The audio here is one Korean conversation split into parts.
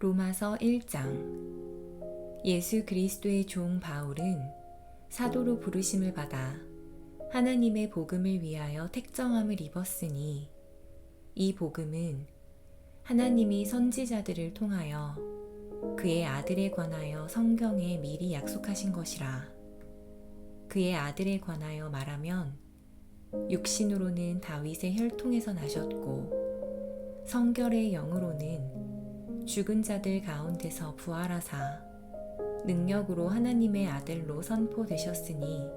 로마서 1장. 예수 그리스도의 종 바울은 사도로 부르심을 받아 하나님의 복음을 위하여 택정함을 입었으니, 이 복음은 하나님이 선지자들을 통하여 그의 아들에 관하여 성경에 미리 약속하신 것이라. 그의 아들에 관하여 말하면 육신으로는 다윗의 혈통에서 나셨고 성결의 영으로는 죽은 자들 가운데서 부활하사 능력으로 하나님의 아들로 선포되셨으니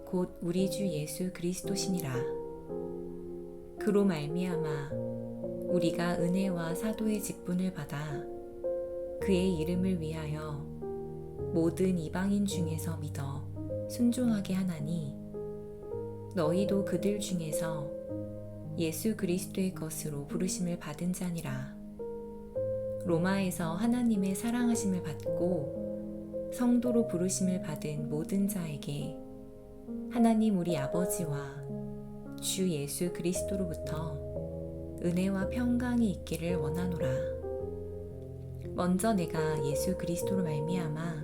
곧 우리 주 예수 그리스도시니라. 그로 말미암아 우리가 은혜와 사도의 직분을 받아 그의 이름을 위하여 모든 이방인 중에서 믿어 순종하게 하나니, 너희도 그들 중에서 예수 그리스도의 것으로 부르심을 받은 자니라. 로마에서 하나님의 사랑하심을 받고 성도로 부르심을 받은 모든 자에게 하나님 우리 아버지와 주 예수 그리스도로부터 은혜와 평강이 있기를 원하노라. 먼저 내가 예수 그리스도로 말미암아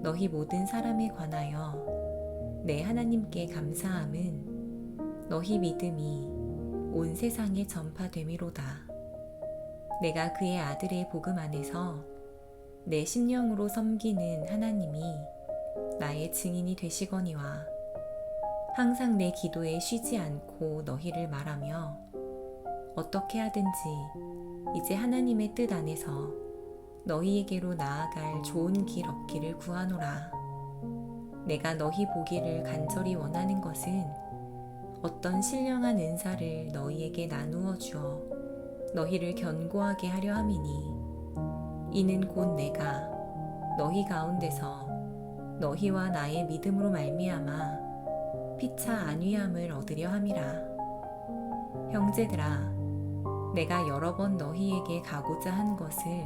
너희 모든 사람에 관하여 내 하나님께 감사함은 너희 믿음이 온 세상에 전파됨이로다. 내가 그의 아들의 복음 안에서 내 심령으로 섬기는 하나님이 나의 증인이 되시거니와, 항상 내 기도에 쉬지 않고 너희를 말하며 어떻게 하든지 이제 하나님의 뜻 안에서 너희에게로 나아갈 좋은 길 얻기를 구하노라. 내가 너희 보기를 간절히 원하는 것은 어떤 신령한 은사를 너희에게 나누어 주어 너희를 견고하게 하려 함이니, 이는 곧 내가 너희 가운데서 너희와 나의 믿음으로 말미암아 피차 안위함을 얻으려 함이라. 형제들아, 내가 여러 번 너희에게 가고자 한 것을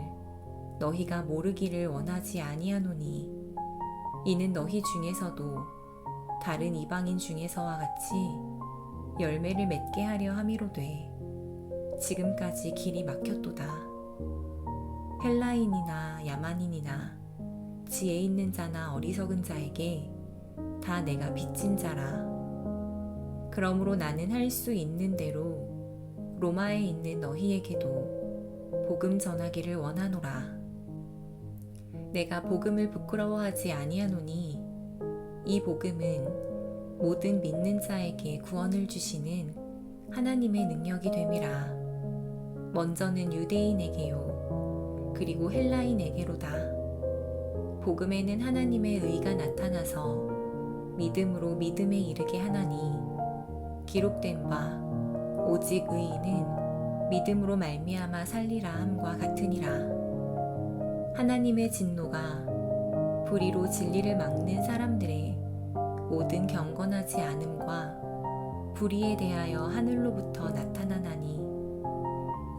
너희가 모르기를 원하지 아니하노니, 이는 너희 중에서도 다른 이방인 중에서와 같이 열매를 맺게 하려 함이로되 지금까지 길이 막혔도다. 헬라인이나 야만인이나 지혜 있는 자나 어리석은 자에게 다 내가 빚진 자라. 그러므로 나는 할 수 있는 대로 로마에 있는 너희에게도 복음 전하기를 원하노라. 내가 복음을 부끄러워하지 아니하노니, 이 복음은 모든 믿는 자에게 구원을 주시는 하나님의 능력이 됨이라. 먼저는 유대인에게요, 그리고 헬라인에게로다. 복음에는 하나님의 의가 나타나서 믿음으로 믿음에 이르게 하나니, 기록된 바 오직 의인은 믿음으로 말미암아 살리라 함과 같으니라. 하나님의 진노가 불의로 진리를 막는 사람들의 모든 경건하지 않음과 불의에 대하여 하늘로부터 나타나나니,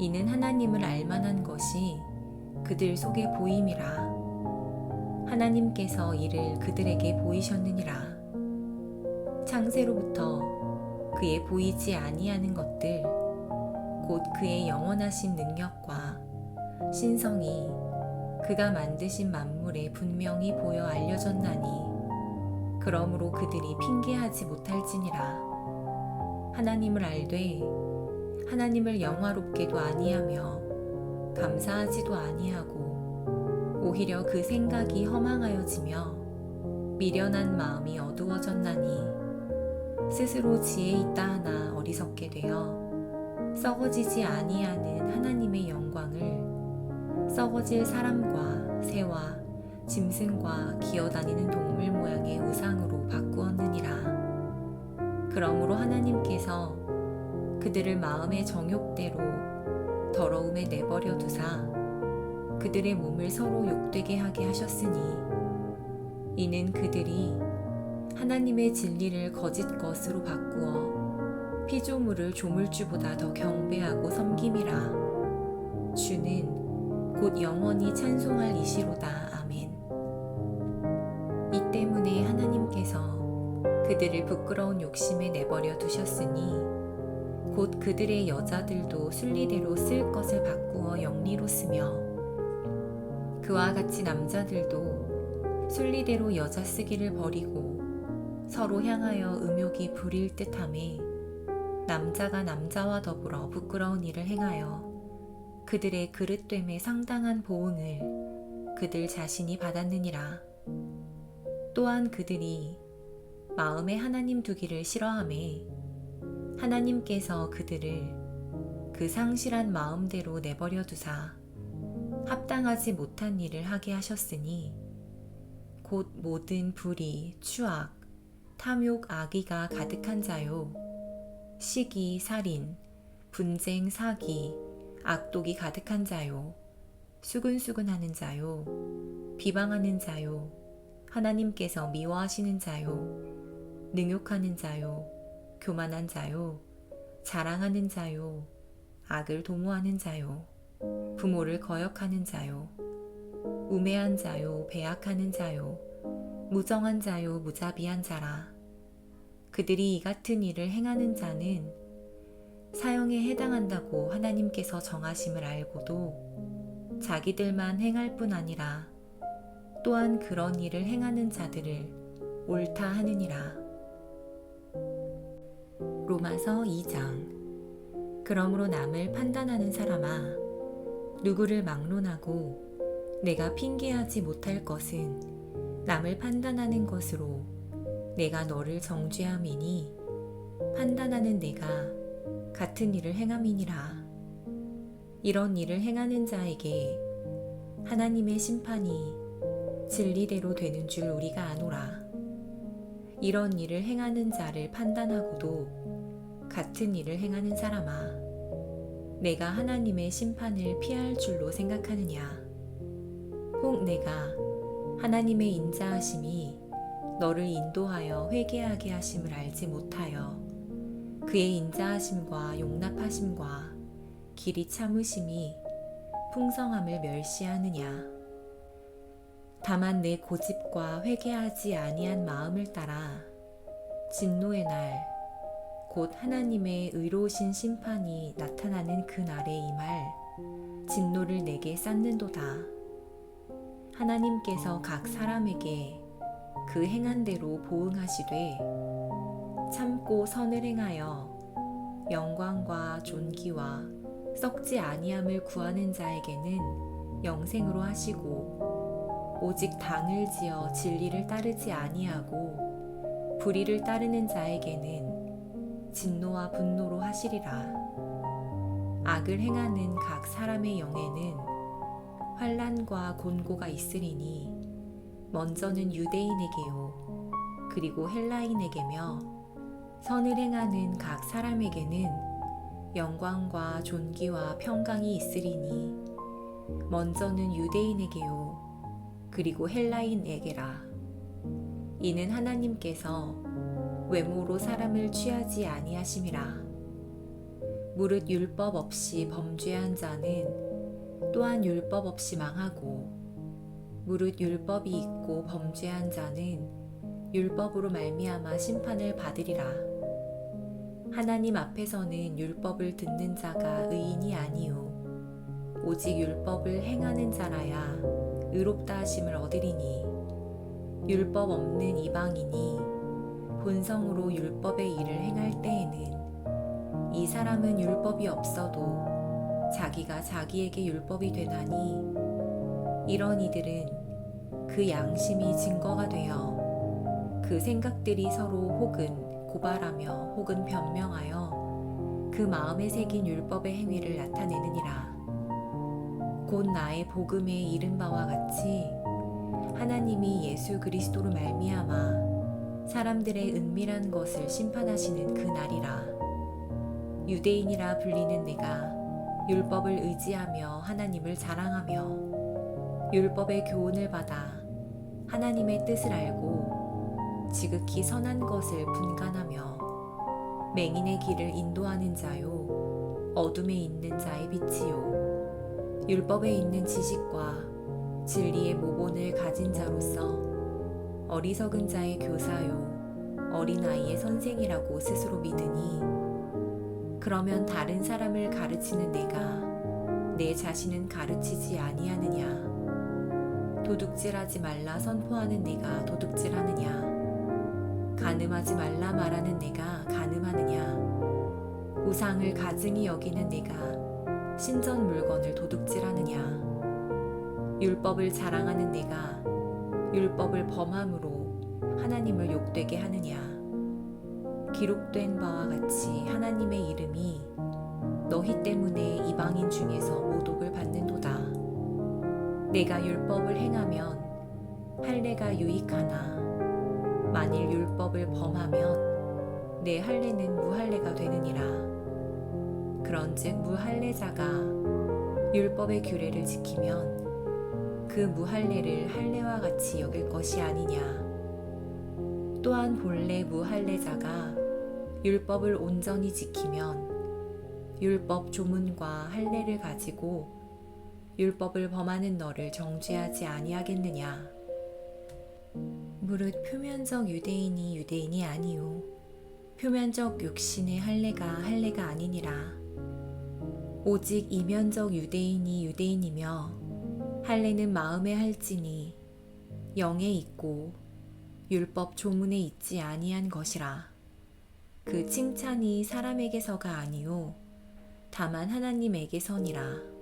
이는 하나님을 알만한 것이 그들 속에 보임이라. 하나님께서 이를 그들에게 보이셨느니라. 창세로부터 그의 보이지 아니하는 것들, 곧 그의 영원하신 능력과 신성이 그가 만드신 만물에 분명히 보여 알려졌나니, 그러므로 그들이 핑계하지 못할지니라. 하나님을 알되 하나님을 영화롭게도 아니하며 감사하지도 아니하고, 오히려 그 생각이 허망하여지며 미련한 마음이 어두워졌나니, 스스로 지혜 있다 하나 어리석게 되어 썩어지지 아니하는 하나님의 영광을 썩어질 사람과 새와 짐승과 기어다니는 동물 모양의 우상으로 바꾸었느니라. 그러므로 하나님께서 그들을 마음의 정욕대로 더러움에 내버려 두사 그들의 몸을 서로 욕되게 하게 하셨으니, 이는 그들이 하나님의 진리를 거짓 것으로 바꾸어 피조물을 조물주보다 더 경배하고 섬김이라. 주는 곧 영원히 찬송할 이시로다. 아멘. 이 때문에 하나님께서 그들을 부끄러운 욕심에 내버려 두셨으니, 곧 그들의 여자들도 순리대로 쓸 것을 바꾸어 영리로 쓰며 그와 같이 남자들도 순리대로 여자 쓰기를 버리고 서로 향하여 음욕이 부릴 듯함에 남자가 남자와 더불어 부끄러운 일을 행하여 그들의 그릇됨에 상당한 보응을 그들 자신이 받았느니라. 또한 그들이 마음에 하나님 두기를 싫어하매 하나님께서 그들을 그 상실한 마음대로 내버려 두사 합당하지 못한 일을 하게 하셨으니 곧 모든 불의, 추악, 탐욕, 악의가 가득한 자요, 시기, 살인, 분쟁, 사기, 악독이 가득한 자요, 수근수근하는 자요, 비방하는 자요, 하나님께서 미워하시는 자요, 능욕하는 자요, 교만한 자요, 자랑하는 자요, 악을 도모하는 자요, 부모를 거역하는 자요, 우매한 자요, 배약하는 자요, 무정한 자요, 무자비한 자라. 그들이 이 같은 일을 행하는 자는 사형에 해당한다고 하나님께서 정하심을 알고도 자기들만 행할 뿐 아니라 또한 그런 일을 행하는 자들을 옳다 하느니라. 로마서 2장. 그러므로 남을 판단하는 사람아, 누구를 막론하고 내가 핑계하지 못할 것은 남을 판단하는 것으로 내가 너를 정죄함이니 판단하는 내가 같은 일을 행함이니라. 이런 일을 행하는 자에게 하나님의 심판이 진리대로 되는 줄 우리가 아노라. 이런 일을 행하는 자를 판단하고도 같은 일을 행하는 사람아, 내가 하나님의 심판을 피할 줄로 생각하느냐? 혹 내가 하나님의 인자하심이 너를 인도하여 회개하게 하심을 알지 못하여 그의 인자하심과 용납하심과 길이 참으심이 풍성함을 멸시하느냐? 다만 내 고집과 회개하지 아니한 마음을 따라 진노의 날, 곧 하나님의 의로우신 심판이 나타나는 그 날에 임할 진노를 내게 쌓는도다. 하나님께서 각 사람에게 그 행한 대로 보응하시되 참고 선을 행하여 영광과 존귀와 썩지 아니함을 구하는 자에게는 영생으로 하시고, 오직 당을 지어 진리를 따르지 아니하고 불의를 따르는 자에게는 진노와 분노로 하시리라. 악을 행하는 각 사람의 영에는 환난과 곤고가 있으리니 먼저는 유대인에게요, 그리고 헬라인에게며 선을 행하는 각 사람에게는 영광과 존귀와 평강이 있으리니 먼저는 유대인에게요, 그리고 헬라인에게라. 이는 하나님께서 외모로 사람을 취하지 아니하심이라. 무릇 율법 없이 범죄한 자는 또한 율법 없이 망하고, 무릇 율법이 있고 범죄한 자는 율법으로 말미암아 심판을 받으리라. 하나님 앞에서는 율법을 듣는 자가 의인이 아니요 오직 율법을 행하는 자라야 의롭다 하심을 얻으리니, 율법 없는 이방인이 본성으로 율법의 일을 행할 때에는 이 사람은 율법이 없어도 자기가 자기에게 율법이 되나니, 이런 이들은 그 양심이 증거가 되어 그 생각들이 서로 혹은 고발하며 혹은 변명하여 그 마음에 새긴 율법의 행위를 나타내느니라. 곧 나의 복음에 이른 바와 같이 하나님이 예수 그리스도로 말미암아 사람들의 은밀한 것을 심판하시는 그 날이라. 유대인이라 불리는 내가 율법을 의지하며 하나님을 자랑하며 율법의 교훈을 받아 하나님의 뜻을 알고 지극히 선한 것을 분간하며 맹인의 길을 인도하는 자요, 어둠에 있는 자의 빛이요, 율법에 있는 지식과 진리의 모본을 가진 자로서 어리석은 자의 교사요, 어린아이의 선생이라고 스스로 믿으니, 그러면 다른 사람을 가르치는 내가 내 자신은 가르치지 아니하느냐? 도둑질하지 말라 선포하는 내가 도둑질하느냐? 간음하지 말라 말하는 내가 간음하느냐? 우상을 가증히 여기는 내가 신전 물건을 도둑질하느냐? 율법을 자랑하는 내가 율법을 범함으로 하나님을 욕되게 하느냐? 기록된 바와 같이 하나님의 이름이 너희 때문에 이방인 중에서 모독을 받는도다. 내가 율법을 행하면 할례가 유익하나 만일 율법을 범하면 내 할례는 무할례가 되느니라. 그런즉 무할례자가 율법의 규례를 지키면 그 무할례를 할례와 같이 여길 것이 아니냐. 또한 본래 무할례자가 율법을 온전히 지키면 율법 조문과 할례를 가지고 율법을 범하는 너를 정죄하지 아니하겠느냐. 무릇 표면적 유대인이 유대인이 아니요 표면적 육신의 할례가 할례가 아니니라. 오직 이면적 유대인이 유대인이며 할례는 마음에 할지니 영에 있고 율법 조문에 있지 아니한 것이라. 그 칭찬이 사람에게서가 아니요 다만 하나님에게서니라.